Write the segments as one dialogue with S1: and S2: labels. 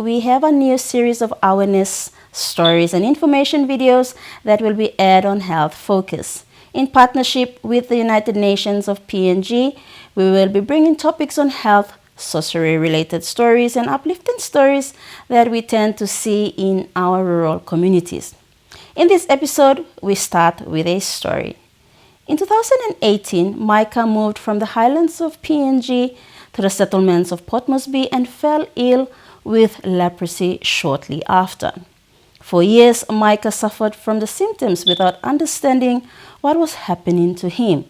S1: we have a new series of awareness stories and information videos that will be aired on Health Focus. In partnership with the United Nations of PNG, we will be bringing topics on health, sorcery-related stories, and uplifting stories that we tend to see in our rural communities. In this episode, we start with a story. In 2018, Micah moved from the Highlands of PNG to the settlements of Port Moresby and fell ill with leprosy shortly after. For years, Micah suffered from the symptoms without understanding what was happening to him.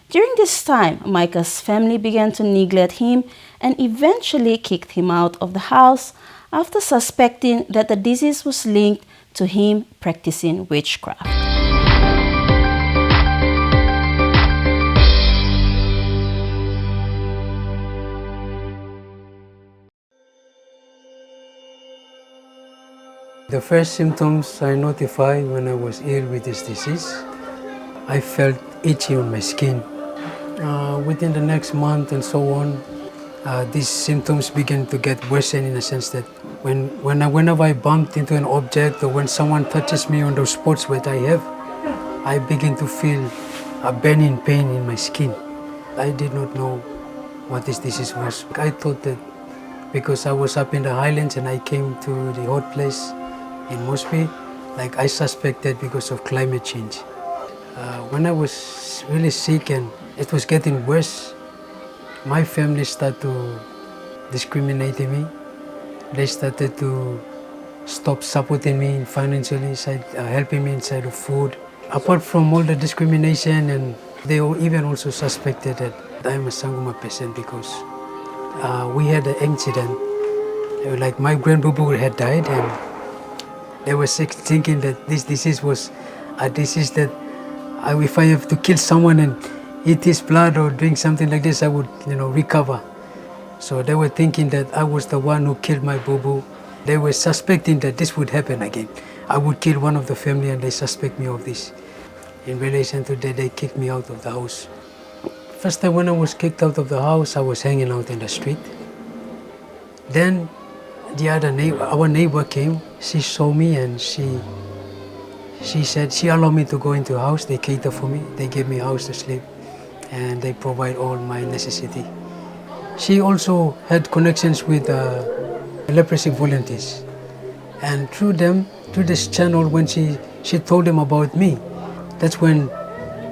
S1: During this time, Micah's family began to neglect him and eventually kicked him out of the house after suspecting that the disease was linked to him practicing witchcraft.
S2: The first symptoms I notified when I was ill with this disease, I felt itchy on my skin. Within the next month and so on, these symptoms began to get worse in a sense that whenever I bumped into an object or when someone touches me on those spots that I have, I begin to feel a burning pain in my skin. I did not know what this disease was. I thought that because I was up in the Highlands and I came to the hot place in Moresby, like I suspected because of climate change. When I was really sick and it was getting worse, my family started to discriminate me. They started to stop supporting me financially, helping me inside of food. Apart from all the discrimination, and they even also suspected that I'm a Sangoma patient because we had an incident. Like my grandboo had died and they were thinking that this disease was a disease that if I have to kill someone and eat his blood or drink something like this, I would, recover. So they were thinking that I was the one who killed my boo-boo. They were suspecting that this would happen again. I would kill one of the family and they suspect me of this. In relation to that, they kicked me out of the house. First time when I was kicked out of the house, I was hanging out in the street. Then our neighbor came, she saw me and she said, she allowed me to go into the house, they cater for me, they gave me a house to sleep and they provide all my necessity. She also had connections with leprosy volunteers, and through them, through this channel, when she told them about me, that's when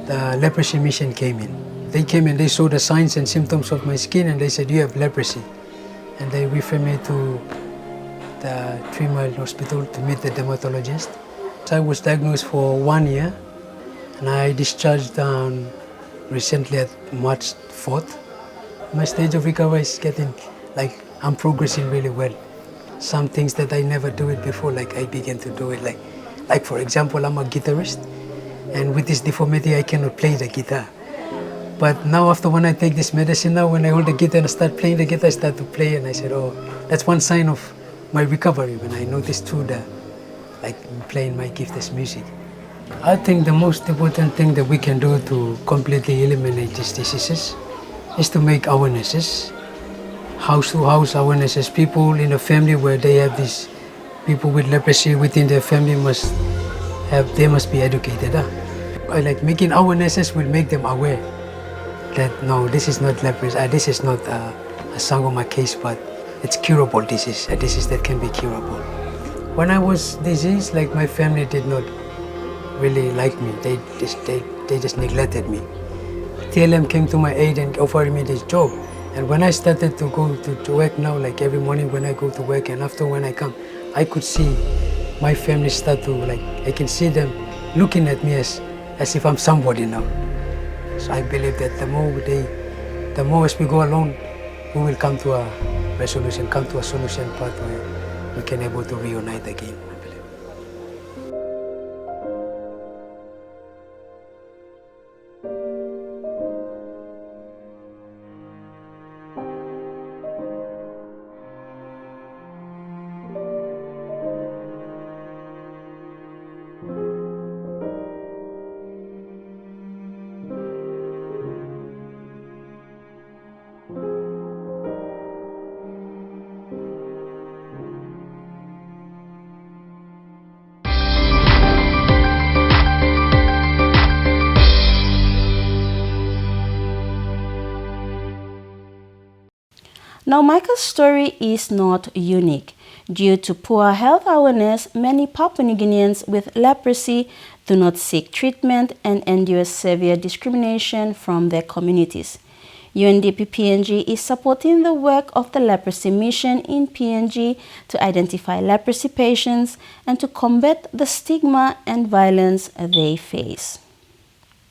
S2: the leprosy mission came in. They came and they saw the signs and symptoms of my skin and they said, you have leprosy. And they referred me to the 3 Mile Hospital to meet the dermatologist. I was diagnosed for 1 year and I discharged recently at March 4th. My stage of recovery is getting, I'm progressing really well. Some things that I never do it before, I began to do it. Like for example, I'm a guitarist and with this deformity I cannot play the guitar. But now after when I take this medicine now, when I hold the guitar and start playing the guitar, I start to play and I said, oh, that's one sign of my recovery when I noticed through playing my gift as music. I think the most important thing that we can do to completely eliminate these diseases is to make awarenesses, house to house awarenesses. People in the family where they have these people with leprosy within their family must be educated. Like making awarenesses will make them aware that no, this is not leprosy, this is not a Sangoma case, but it's curable disease, a disease that can be curable. When I was diseased, my family did not really like me. They just neglected me. TLM came to my aid and offered me this job. And when I started to go to work now, every morning when I go to work and after when I come, I could see my family start to, I can see them looking at me as if I'm somebody now. So I believe that the more as we go along, we will come to a resolution, come to a solution part where we can able to reunite again.
S1: Now, Micah's story is not unique. Due to poor health awareness, many Papua New Guineans with leprosy do not seek treatment and endure severe discrimination from their communities. UNDP PNG is supporting the work of the Leprosy Mission in PNG to identify leprosy patients and to combat the stigma and violence they face.